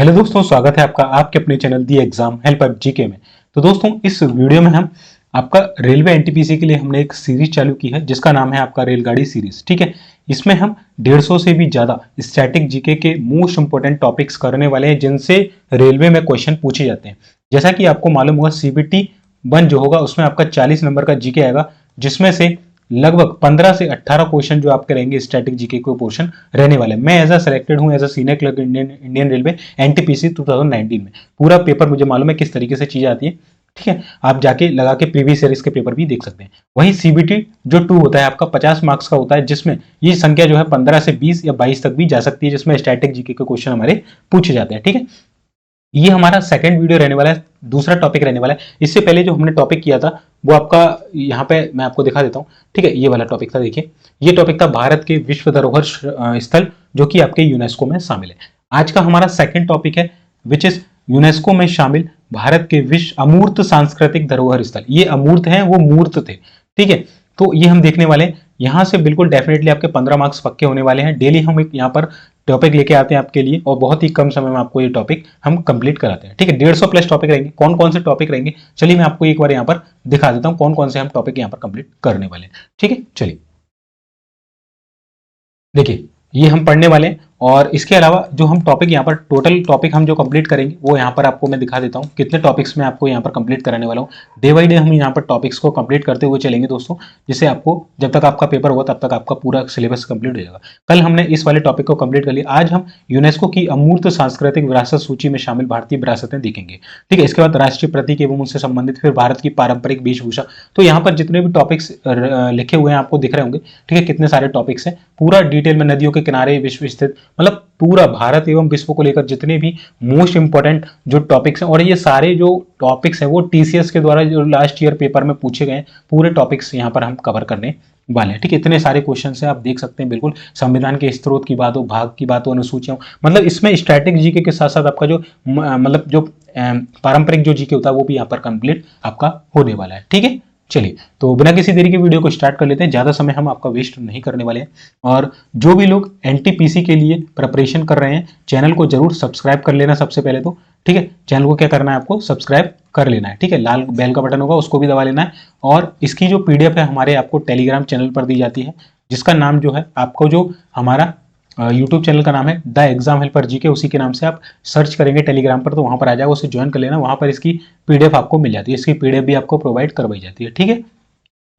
Hello दोस्तों, स्वागत है आपका आपके अपने channel the exam helper GK में। तो दोस्तों, इस वीडियो में हम आपका रेलवे एनटीपीसी के लिए हमने एक सीरीज चालू की है जिसका नाम है आपका रेलगाड़ी सीरीज। ठीक है, इसमें हम 150 से भी ज्यादा स्टैटिक जीके के मोस्ट इंपोर्टेंट टॉपिक्स करने वाले हैं जिनसे रेलवे में क्वेश्चन पूछे जाते हैं। जैसा कि आपको मालूम होगा, सीबीटी 1 जो होगा उसमें आपका 40 नंबर का जीके आएगा, जिसमें से लगभग 15 से 18 क्वेश्चन जो आपके रहेंगे स्टैटिक जीके के पोर्शन रहने वाले। मैं एज अ सिलेक्टेड हूं as a senior clerk Indian railway NTPC 2019 में। पूरा पेपर मुझे मालूम है किस तरीके से चीजें आती है। ठीक है, आप जाके लगा के प्रीवियस ईयर के पेपर भी देख सकते हैं। वही सीबीटी जो 2 होता है आपका 50 मार्क्स का होता है, जिसमें ये संख्या जो है 15 से 20 या 22 तक भी जा सकती है, जिसमें स्टैटिक जीके के क्वेश्चन हमारे पूछे जाते हैं। ठीक है, ये हमारा सेकंड वीडियो रहने वाला है, दूसरा टॉपिक रहने वाला है। इससे पहले जो हमने टॉपिक किया था वो आपका यहाँ पे मैं आपको दिखा देता हूँ। ठीक है, ये वाला टॉपिक था। देखिए, ये टॉपिक था भारत के विश्व धरोहर स्थल जो कि आपके यूनेस्को में शामिल है। आज का हमारा सेकंड टॉपिक है विच इज यूनेस्को में शामिल भारत के विश्व अमूर्त सांस्कृतिक धरोहर स्थल। ये अमूर्त हैं, वो मूर्त थे। ठीक है, तो ये हम देखने वाले हैं। यहाँ से बिल्कुल डेफिनेटली आपके 15 मार्क्स पक्के होने वाले हैं। डेली हम एक यहाँ पर टॉपिक लेके आते हैं आपके लिए और बहुत ही कम समय में आपको ये टॉपिक हम कंप्लीट कराते हैं। ठीक है, 150 प्लस टॉपिक रहेंगे। कौन कौन से टॉपिक रहेंगे, चलिए मैं आपको एक बार यहाँ पर दिखा देता हूँ कौन कौन से हम टॉपिक यहाँ पर कंप्लीट करने वाले हैं। ठीक है, चलिए देखिए, ये हम पढ़ने वाले हैं। और इसके अलावा जो हम टॉपिक यहाँ पर टोटल टॉपिक हम जो कंप्लीट करेंगे वो यहाँ पर आपको मैं दिखा देता हूँ कितने टॉपिक्स में आपको यहाँ पर कंप्लीट कराने वाला हूँ। डे बाई डे हम यहाँ पर टॉपिक्स को कंप्लीट करते हुए चलेंगे दोस्तों, जिससे आपको जब तक आपका पेपर होगा तब तक आपका पूरा सिलेबस कंप्लीट हो जाएगा। कल हमने इस वाले टॉपिक को कंप्लीट कर लिया। आज हम यूनेस्को की अमूर्त सांस्कृतिक विरासत सूची में शामिल भारतीय विरासतें देखेंगे। ठीक है, इसके बाद राष्ट्रीय प्रतीक एवं उनसे संबंधित, फिर भारत की पारंपरिक वेशभूषा। तो यहाँ पर जितने भी टॉपिक्स लिखे हुए हैं आपको दिख रहे होंगे। ठीक है, कितने सारे टॉपिक्स हैं, पूरा डिटेल में नदियों के किनारे विश्व स्थित, मतलब पूरा भारत एवं विश्व को लेकर जितने भी मोस्ट इंपोर्टेंट जो टॉपिक्स हैं। और ये सारे जो टॉपिक्स हैं वो टीसीएस के द्वारा जो लास्ट ईयर पेपर में पूछे गए पूरे टॉपिक्स यहाँ पर हम कवर करने वाले हैं। ठीक है, इतने सारे क्वेश्चन है, आप देख सकते हैं। बिल्कुल संविधान के स्त्रोत की बात हो, भाग की बात हो, अनुसूचियां, मतलब इसमें स्टैटिक जीके के साथ साथ आपका जो मतलब जो पारंपरिक जो जीके होता है वो भी यहाँ पर कंप्लीट आपका होने वाला है। ठीक है, चलिए तो बिना किसी देरी के वीडियो को स्टार्ट कर लेते हैं। ज्यादा समय हम आपका वेस्ट नहीं करने वाले हैं। और जो भी लोग एनटीपीसी के लिए प्रिपरेशन कर रहे हैं, चैनल को जरूर सब्सक्राइब कर लेना सबसे पहले तो। ठीक है, चैनल को क्या करना है, आपको सब्सक्राइब कर लेना है। ठीक है, लाल बेल का बटन होगा उसको भी दबा लेना है। और इसकी जो पीडीएफ है हमारे आपको टेलीग्राम चैनल पर दी जाती है, जिसका नाम जो है आपको जो हमारा यूट्यूब चैनल का नाम है द एग्जाम हेल्पर जीके, उसी के नाम से आप सर्च करेंगे टेलीग्राम पर तो वहां पर आ जाएगा, उसे ज्वाइन कर लेना। वहां पर इसकी पीडीएफ आपको मिल जाती है, इसकी पीडीएफ भी आपको प्रोवाइड करवाई जाती है। ठीक है,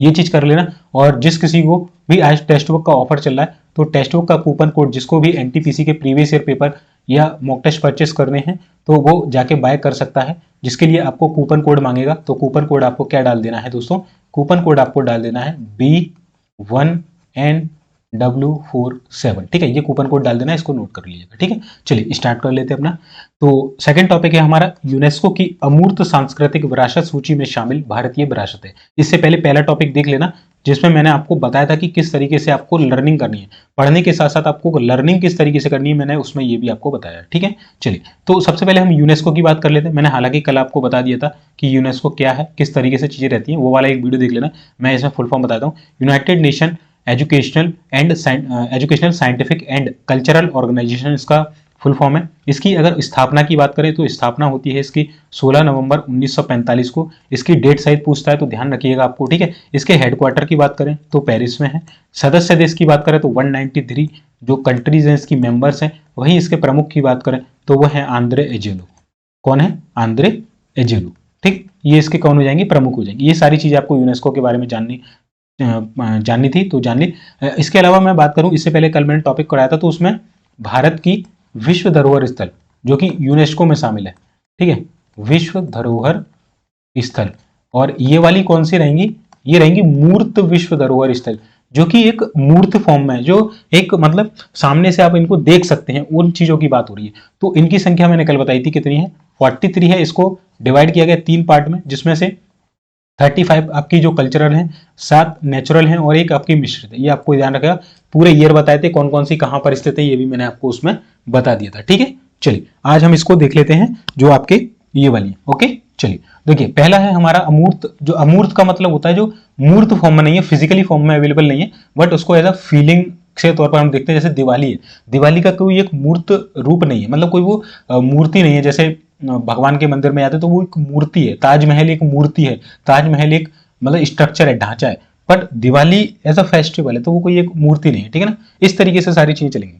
ये चीज कर लेना। और जिस किसी को भी आज टेक्स्ट बुक का ऑफर चल रहा है तो टेक्स्ट बुक का कूपन कोड, जिसको भी एनटीपीसी के प्रीवियस ईयर पेपर या मॉक टेस्ट परचेस करने हैं तो वो जाके बाय कर सकता है, जिसके लिए आपको कूपन कोड मांगेगा। तो कूपन कोड आपको क्या डाल देना है दोस्तों, कूपन कोड आपको डाल देना है B1NW47। ठीक है, ये कूपन कोड डाल देना है, इसको नोट कर लीजिएगा। ठीक है, चलिए स्टार्ट कर लेते हैं अपना। तो सेकंड टॉपिक है हमारा यूनेस्को की अमूर्त सांस्कृतिक विरासत सूची में शामिल भारतीय विरासतें। इससे पहले पहला टॉपिक देख लेना, जिसमें मैंने आपको बताया था कि किस तरीके से आपको लर्निंग करनी है, पढ़ने के साथ साथ आपको लर्निंग किस तरीके से करनी है, मैंने उसमें ये भी आपको बताया। ठीक है, चलिए तो सबसे पहले हम यूनेस्को की बात कर लेते हैं। मैंने हालांकि कल आपको बता दिया था कि यूनेस्को क्या है, किस तरीके से चीजें रहती हैं, वो वाला एक वीडियो देख लेना। मैं इसमें फुल फॉर्म बताता हूँ। United Nation Educational Scientific and Cultural Organization इसका फुल फॉर्म है। इसकी अगर स्थापना की बात करें तो स्थापना होती है इसकी 16 नवंबर 1945 को। इसकी डेट सहित पूछता है तो ध्यान रखिएगा आपको। ठीक है, इसके हेडक्वार्टर की बात करें तो पेरिस में है। सदस्य देश की बात करें तो 193 जो कंट्रीज हैं इसकी मेंबर्स हैं। वहीं इसके प्रमुख की बात करें तो वह है आंद्रे एजेलो। कौन है, आंद्रे एजेलो। ठीक, ये इसके कौन हो जाएंगे, प्रमुख हो जाएंगे। ये सारी चीजें आपको यूनेस्को के बारे में जाननी थी तो जान ली। इसके अलावा मैं बात करूं, इससे पहले कल मैंने टॉपिक कराया था तो उसमें भारत की विश्व धरोहर स्थल जो कि यूनेस्को में शामिल है। ठीक है, विश्व धरोहर स्थल। और ये वाली कौन सी रहेंगी, ये रहेंगी मूर्त विश्व धरोहर स्थल, जो कि एक मूर्त फॉर्म में, जो एक मतलब सामने से आप इनको देख सकते हैं, उन चीजों की बात हो रही है। तो इनकी संख्या मैंने कल बताई थी कितनी है, 43 है। इसको डिवाइड किया गया 3 पार्ट में, जिसमें से 35 आपकी जो कल्चरल हैं, 7 नेचुरल हैं और 1 आपकी मिश्रित है। ये आपको ध्यान रखेगा। पूरे ईयर बताए थे कौन कौन सी कहां पर स्थित है, ये भी मैंने आपको उसमें बता दिया था। ठीक है, चलिए आज हम इसको देख लेते हैं जो आपके ये वाली है। ओके, चलिए देखिए, पहला है हमारा अमूर्त। जो अमूर्त का मतलब होता है जो मूर्त फॉर्म में नहीं है, फिजिकली फॉर्म में अवेलेबल नहीं है, बट उसको एज अ फीलिंग के तौर पर हम देखते हैं जैसे दिवाली है, दिवाली का कोई एक मूर्त रूप नहीं है, मतलब कोई वो मूर्ति नहीं है, जैसे भगवान के मंदिर में आते तो वो एक मूर्ति है, ताजमहल एक मूर्ति है, ताजमहल एक मतलब स्ट्रक्चर है, ढांचा है, but Diwali as a festival है तो वो कोई एक मूर्ति नहीं है, ठीक है ना। इस तरीके से सारी चीजें चलेंगी,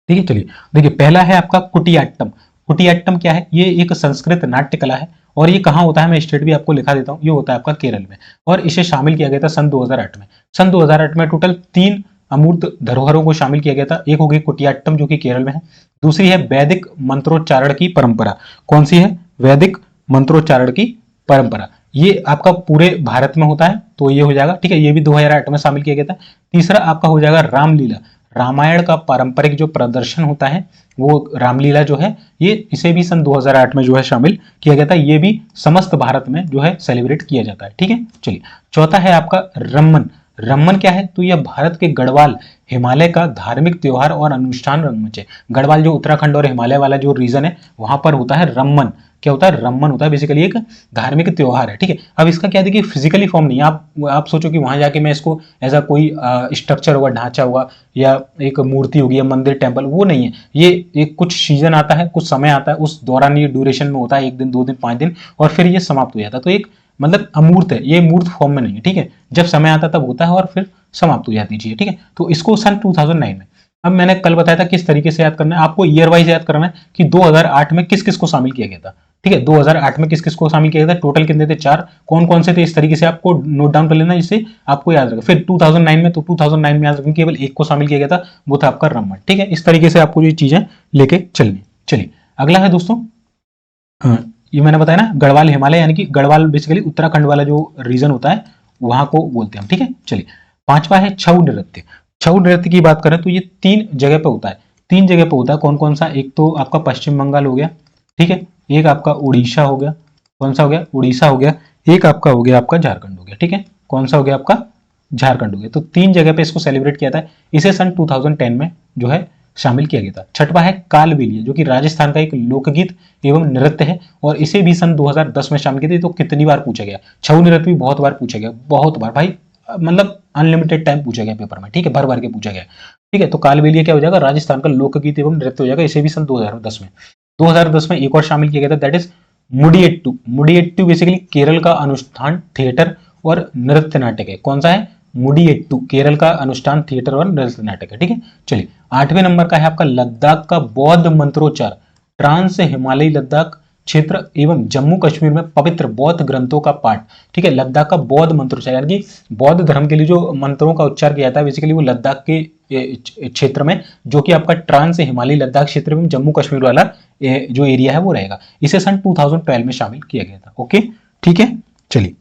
ठीक है। चलिए देखिए, पहला है आपका कुटियाट्टम। कुटियाट्टम क्या है, ये एक संस्कृत नाट्य कला है और ये कहाँ होता है, मैं स्टेट भी आपको लिखा देता हूँ, ये होता है आपका केरल में और इसे शामिल किया गया था सन 2008 में। सन 2008 में टोटल 3 अमूर्त धरोहरों को शामिल किया गया था। एक हो गई कुटियाट्टम जो कि केरल में है, दूसरी है वैदिक मंत्रोच्चारण की परंपरा। कौन सी है, वैदिक मंत्रोच्चारण की परंपरा, ये आपका पूरे भारत में होता है तो ये हो जाएगा, ठीक है, ये भी 2008 में शामिल किया गया था। तीसरा आपका हो जाएगा रामलीला, रामायण का पारंपरिक जो प्रदर्शन होता है वो रामलीला जो है, ये इसे भी सन 2008 में जो है शामिल किया गया था, ये भी समस्त भारत में जो है सेलिब्रेट किया जाता है, ठीक है। चलिए चौथा है आपका रम्मन। रम्मन क्या है, तो यह भारत के गढ़वाल हिमालय का धार्मिक त्योहार और अनुष्ठान रंगमंच है। गढ़वाल जो उत्तराखंड और हिमालय वाला जो रीजन है वहां पर होता है रम्मन। क्या होता है, रम्मन होता है बेसिकली एक धार्मिक त्योहार है, ठीक है। अब इसका क्या देखिए फिजिकली फॉर्म नहीं है, आप सोचो कि वहां जाके मैं इसको ऐसा कोई स्ट्रक्चर होगा, ढांचा होगा या एक मूर्ति होगी या मंदिर टेम्पल, वो नहीं है। ये एक कुछ सीजन आता है, कुछ समय आता है, उस दौरान ये ड्यूरेशन में होता है, 1 दिन 2 दिन 5 दिन, और फिर ये समाप्त हो जाता है। तो एक मतलब अमूर्त है, ये मूर्त फॉर्म में नहीं है, ठीक है। जब समय आता तब होता है और फिर समाप्त हो जाती है, ठीक है। तो इसको सन 2009 में, अब मैंने कल बताया था किस तरीके से याद करना है, आपको ईयर वाइज याद करना है कि 2008 में किस किस को शामिल किया गया था, ठीक है। 2008 में किस किस को शामिल किया गया था, टोटल कितने थे, 4, कौन कौन से थे, इस तरीके से आपको नोट डाउन कर लेना, जिससे आपको याद रखेगा। फिर 2009 में, तो 2009 में याद रखेंगे केवल एक को शामिल किया गया था, वो था आपका रम्मन, ठीक है। इस तरीके से आपको ये चीजें लेके चलनी। चलिए अगला है दोस्तों, ये मैंने बताया ना गढ़वाल हिमालय, यानी कि गढ़वाल बेसिकली उत्तराखंड वाला जो रीजन होता है वहां को बोलते हैं हम, ठीक है। चलिए पांचवा है छऊ नृत्य। छऊ नृत्य की बात करें तो ये 3 जगह पे होता है, 3 जगह पे होता है, कौन कौन सा, एक तो आपका पश्चिम बंगाल हो गया, ठीक है, एक आपका उड़ीसा हो गया, कौन सा हो गया, उड़ीसा हो गया, एक आपका हो गया आपका झारखंड हो गया, ठीक है, कौन सा हो गया आपका, झारखंड हो गया। तो 3 जगह पे इसको सेलिब्रेट किया था, इसे सन 2010 में जो है शामिल किया गया था। छठवा है कालबेलिया, जो कि राजस्थान का एक लोकगीत एवं नृत्य है और इसे भी सन 2010 में शामिल किया था। तो कितनी बार पूछा गया, छऊ नृत्य भी बहुत बार पूछा गया, बहुत बार भाई, मतलब अनलिमिटेड टाइम पूछा गया पेपर में, ठीक है, भर भर के पूछा गया, ठीक है। तो कालबेलिया क्या हो जाएगा, राजस्थान का लोकगीत एवं नृत्य हो जाएगा, इसे भी सन 2010 में। 2010 में एक और शामिल किया गया था, that is Mudiyettu. Mudiyettu basically Kerala का अनुष्ठान थिएटर और नृत्य नाटक है। कौन सा है, मुडियट्टू, केरल का अनुष्ठान थिएटर और नृत्य नाटक है, ठीक है। चलिए 8वें नंबर का है आपका लद्दाख का बौद्ध मंत्रोच्चार। ट्रांस हिमालयी लद्दाख क्षेत्र एवं जम्मू कश्मीर में पवित्र बौद्ध ग्रंथों का पाठ, ठीक है। लद्दाख का बौद्ध मंत्रोच्चार, यानी कि बौद्ध धर्म के लिए जो मंत्रों का उच्चार किया जाता है बेसिकली वो लद्दाख के क्षेत्र में, जो कि आपका ट्रांस हिमालयी लद्दाख क्षेत्र में जम्मू कश्मीर वाला जो एरिया है वो रहेगा। इसे सन 2012 में शामिल किया गया था, ओके, ठीक है। चलिए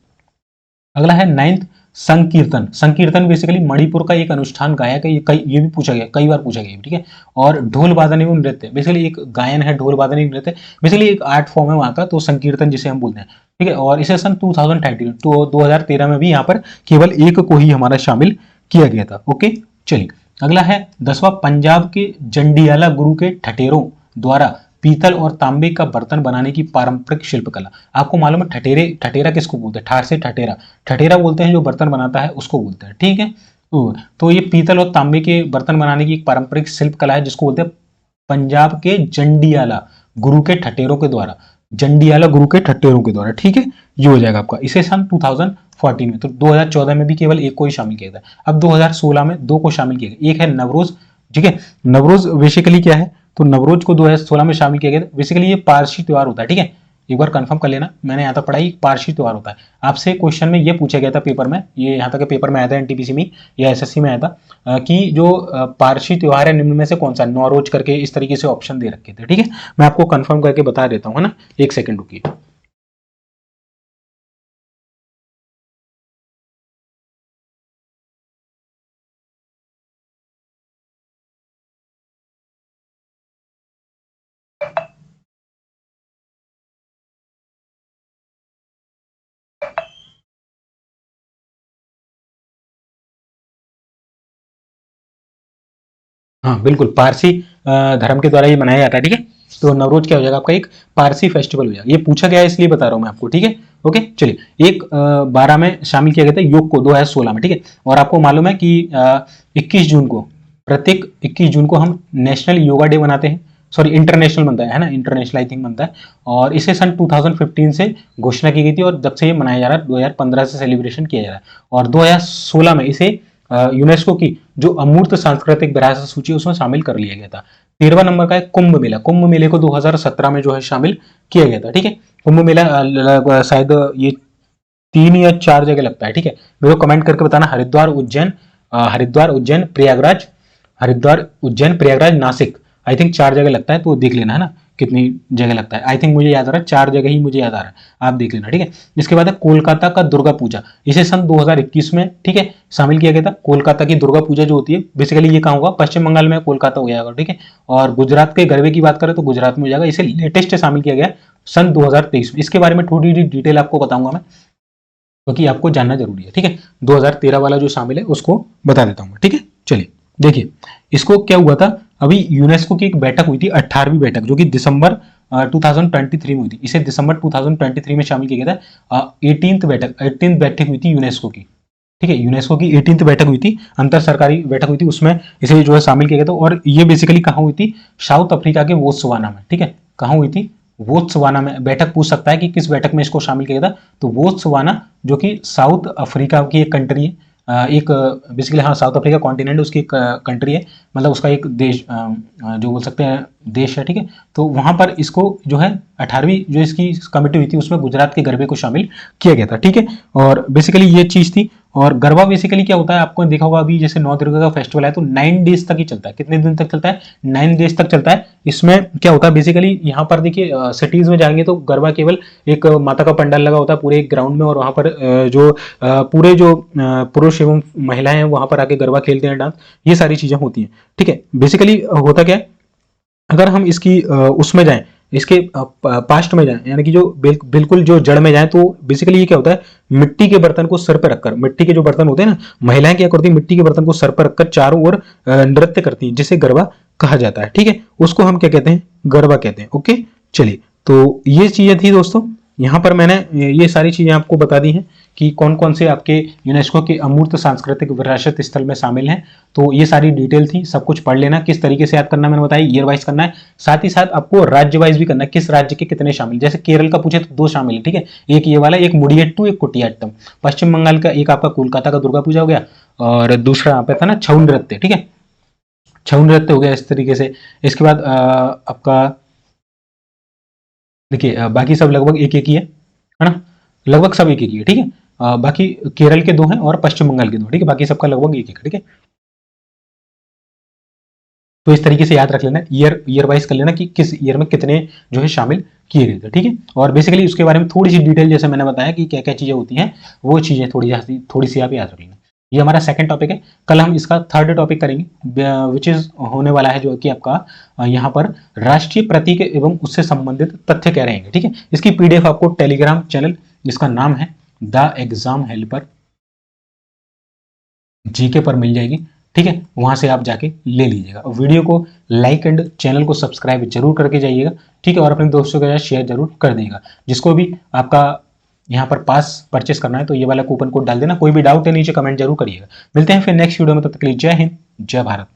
अगला है 9th संकीर्तन। संकीर्तन बेसिकली मणिपुर का एक अनुष्ठान गायक है, ये भी पूछा गया, कई बार पूछा गया, ठीक है। और ढोल वादन एवं नृत्य, बेसिकली एक गायन है, ढोल वादन एवं नृत्य, बेसिकली एक आर्ट फॉर्म है वहां का, तो संकीर्तन जिसे हम बोलते हैं, ठीक है। और इसे सन 2013 तो 2013 में भी यहाँ पर केवल एक को ही हमारा शामिल किया गया था, ओके। चलिए अगला है 10वां पंजाब के जंडियाला गुरु के ठठेरों द्वारा पीतल और तांबे का बर्तन बनाने की पारंपरिक शिल्पकला। आपको मालूम है ठठेरा किसको बोलते हैं, ठार से ठठेरा, ठठेरा बोलते हैं जो बर्तन बनाता है उसको बोलते हैं, ठीक है। तो ये पीतल और तांबे के बर्तन बनाने की एक पारंपरिक शिल्पकला है जिसको बोलते हैं पंजाब के जंडियाला गुरु के ठठेरों के द्वारा, जंडियाला गुरु के ठठेरों के द्वारा, ठीक है। ये हो जाएगा आपका, इसे सन 2014 में, तो 2014 में भी केवल एक को ही शामिल किया था। अब 2016 में 2 को शामिल किया गया, एक है नवरोज, ठीक है। नवरोज बेसिकली क्या है, तो नवरोज को 2016 में शामिल किया गया था। बेसिकली ये पारसी त्योहार होता है, ठीक है, एक बार कंफर्म कर लेना, मैंने यहाँ तक पढ़ाई, पारसी त्योहार होता है। आपसे क्वेश्चन में ये पूछा गया था पेपर में, ये यहाँ तक के पेपर में आया था, एनटीपीसी में या एसएससी में आया था कि जो पारसी त्योहार है निम्न में से कौन सा, नौरोज करके इस तरीके से ऑप्शन दे रखे थे, ठीक है। मैं आपको कंफर्म करके बता देता हूँ, है ना, 1 सेकंड रुकिए। हाँ बिल्कुल, पारसी धर्म के द्वारा ये मनाया जाता है, ठीक है। तो नवरोज क्या हो जाएगा आपका, एक पारसी फेस्टिवल हो जाएगा। ये पूछा गया है इसलिए बता रहा हूँ मैं आपको, ठीक है। ओके चलिए, एक 12 में शामिल किया गया था योग को 2016 में, ठीक है। और आपको मालूम है कि 21 जून को, प्रत्येक 21 जून को हम नेशनल योगा डे मनाते हैं, सॉरी इंटरनेशनल बनता है ना, इंटरनेशनल आई थिंक बनता है। और इसे सन 2015 से घोषणा की गई थी और जब से ये मनाया जा रहा है 2015 से सेलिब्रेशन किया जा रहा है। और 2016 में इसे यूनेस्को की जो अमूर्त सांस्कृतिक विरासत सूची उसमें शामिल कर लिया गया था। 13वां नंबर का है कुंभ मेला। कुंभ मेले को 2017 में जो है शामिल किया गया था, ठीक है। कुंभ मेला शायद ये 3 या 4 जगह लगता है, ठीक है। मेरे को कमेंट करके बताना, हरिद्वार उज्जैन प्रयागराज, हरिद्वार उज्जैन प्रयागराज नासिक, आई थिंक 4 जगह लगता है, तो देख लेना है ना कितनी जगह लगता है। आई थिंक मुझे याद आ रहा है 4 जगह ही मुझे याद आ रहा है, आप देख लेना, ठीक है। इसके बाद है कोलकाता का दुर्गा पूजा। इसे सन 2021 में, ठीक है, शामिल किया गया था। कोलकाता की दुर्गा पूजा जो होती है बेसिकली ये कहाँ होगा, पश्चिम बंगाल में कोलकाता हो जाएगा, ठीक है। और गुजरात के गरबे की बात करें तो गुजरात में हो जाएगा। इसे लेटेस्ट शामिल किया गया सन 2023 में। इसके बारे में थोड़ी डिटेल आपको बताऊंगा मैं, क्योंकि आपको जानना जरूरी है, ठीक है। 2013 वाला जो शामिल है उसको बता देता हूँ, ठीक है। चलिए देखिए, इसको क्या हुआ था, अभी यूनेस्को की एक बैठक हुई थी, 18वीं बैठक, जो कि दिसंबर 2023 में हुई थी। इसे दिसंबर 2023 में शामिल किया गया था। 18th बैठक हुई थी यूनेस्को की, ठीक है। यूनेस्को की 18th बैठक हुई थी, अंतर सरकारी बैठक हुई थी, उसमें इसे जो है शामिल किया गया था। और ये बेसिकली कहाँ हुई थी, साउथ अफ्रीका के बोत्सवाना में, ठीक है। कहाँ हुई थी, बोत्सवाना में। बैठक पूछ सकता है कि किस बैठक में इसको शामिल किया गया था, तो बोत्सवाना जो कि साउथ अफ्रीका की एक कंट्री है, एक बेसिकली हाँ साउथ अफ्रीका कॉन्टिनेंट उसकी एक कंट्री है, मतलब उसका एक देश जो बोल सकते हैं देश है, ठीक है। तो वहां पर इसको जो है 18वीं जो इसकी कमेटी हुई थी उसमें गुजरात के गरबे को शामिल किया गया था, ठीक है। और बेसिकली ये चीज थी। और गरबा बेसिकली क्या होता है, आपको देखा होगा अभी जैसे 9 दुर्गा का फेस्टिवल है तो 9 डेज तक ही चलता है। कितने दिन तक चलता है, 9 डेज तक चलता है। इसमें क्या होता है बेसिकली, यहाँ पर देखिए सिटीज में जाएंगे तो गरबा केवल एक माता का पंडाल लगा होता है पूरे एक ग्राउंड में, और वहां पर जो पूरे जो पुरुष एवं महिलाएं हैं वहां पर आके गरबा खेलते हैं, डांस, ये सारी चीजें होती हैं, ठीक है। बेसिकली होता क्या है, अगर हम इसकी उसमें जाएं, इसके पास्ट में जाएं, यानी कि जो बिल्कुल जो जड़ में जाएं, तो बेसिकली ये क्या होता है, मिट्टी के बर्तन को सर पर रखकर, मिट्टी के जो बर्तन होते हैं ना, महिलाएं क्या करती है, मिट्टी के बर्तन को सर पर रखकर चारों ओर नृत्य करती हैं, जिसे गरबा कहा जाता है, ठीक है। उसको हम क्या कहते हैं, गरबा कहते हैं, ओके। चलिए, तो ये चीजें थी दोस्तों, यहाँ पर मैंने ये सारी चीजें आपको बता दी हैं कि कौन कौन से आपके यूनेस्को के अमूर्त सांस्कृतिक विरासत स्थल में शामिल हैं। तो ये सारी डिटेल थी, सब कुछ पढ़ लेना। किस तरीके से याद करना मैंने बताया, ईयर वाइज करना है, साथ ही साथ आपको राज्य वाइज भी करना है, किस राज्य के कितने शामिल। जैसे केरल का पूछे तो 2 शामिल है, ठीक है, एक ये वाला, एक मुडियट्टू, एक कुटियाट्टम। पश्चिम बंगाल का एक आपका कोलकाता का दुर्गा पूजा हो गया, और दूसरा यहाँ पे था ना छऊ नृत्य, ठीक है, छऊ नृत्य हो गया इस तरीके से। इसके बाद आपका देखिए बाकी सब लगभग एक एक ही है ना, लगभग सब एक एक ही है, ठीक है। बाकी केरल के 2 हैं और पश्चिम बंगाल के 2, ठीक है, बाकी सबका लगभग एक एक है, ठीक है। तो इस तरीके से याद रख लेना, ईयर वाइज कर लेना कि किस ईयर में कितने जो है शामिल किए गए थे, ठीक है। और बेसिकली उसके बारे में थोड़ी सी डिटेल जैसे मैंने बताया कि क्या क्या चीजें होती हैं, वो चीजें थोड़ी सी आप याद रख लेना। ये हमारा सेकंड टॉपिक है। कल हम इसका थर्ड टॉपिक करेंगे, विच इज होने वाला है जो कि आपका यहाँ पर राष्ट्रीय प्रतीक एवं उससे संबंधित तथ्य क्या रहेंगे, ठीक है। इसकी पीडीएफ आपको टेलीग्राम चैनल जिसका नाम है द एग्जाम हेल्पर जीके पर मिल जाएगी, ठीक है। वहां से आप जाके ले लीजिएगा। वीडियो को लाइक एंड चैनल को सब्सक्राइब जरूर करके जाइएगा, ठीक है। और अपने दोस्तों के साथ शेयर जरूर कर देगा। जिसको भी आपका यहाँ पर पास परचेस करना है तो ये वाला कूपन कोड डाल देना। कोई भी डाउट है नीचे कमेंट जरूर करिएगा। मिलते हैं फिर नेक्स्ट वीडियो में, तब तक के लिए जय हिंद, जय भारत।